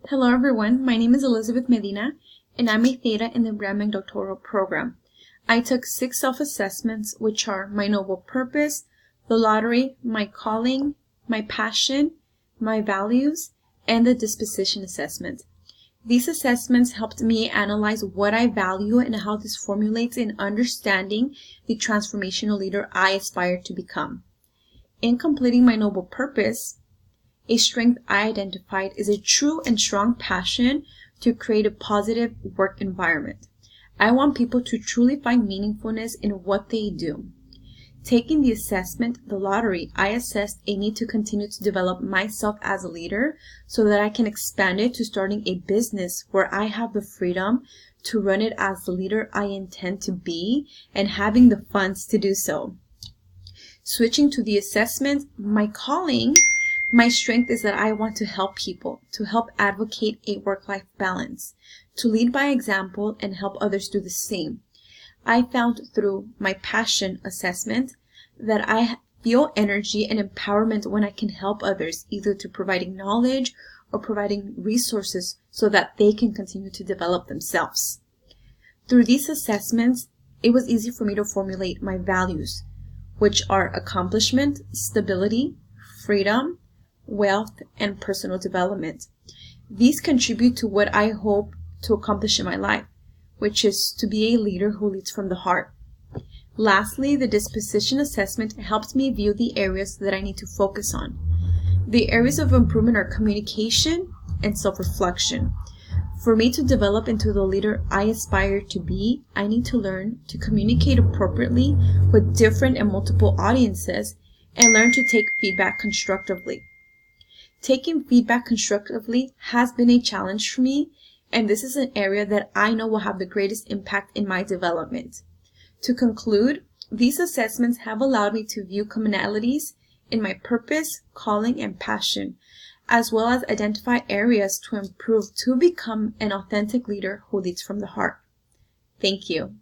Hello everyone, my name is Elizabeth Medina and I'm a Theta in the Branding Doctoral Program. I took 6 self-assessments which are my noble purpose, the lottery, my calling, my passion, my values, and the disposition assessment. These assessments helped me analyze what I value and how this formulates in understanding the transformational leader I aspire to become. In completing my noble purpose, a strength I identified is a true and strong passion to create a positive work environment. I want people to truly find meaningfulness in what they do. Taking the assessment, the lottery, I assessed a need to continue to develop myself as a leader so that I can expand it to starting a business where I have the freedom to run it as the leader I intend to be and having the funds to do so. Switching to the assessment, my calling, my strength is that I want to help people, to help advocate a work-life balance, to lead by example and help others do the same. I found through my passion assessment that I feel energy and empowerment when I can help others, either through providing knowledge or providing resources so that they can continue to develop themselves. Through these assessments, it was easy for me to formulate my values, which are accomplishment, stability, freedom, wealth, and personal development. These contribute to what I hope to accomplish in my life, which is to be a leader who leads from the heart. Lastly, the disposition assessment helps me view the areas that I need to focus on. The areas of improvement are communication and self-reflection. For me to develop into the leader I aspire to be, I need to learn to communicate appropriately with different and multiple audiences and learn to take feedback constructively. Taking feedback constructively has been a challenge for me, and this is an area that I know will have the greatest impact in my development. To conclude, these assessments have allowed me to view commonalities in my purpose, calling, and passion, as well as identify areas to improve to become an authentic leader who leads from the heart. Thank you.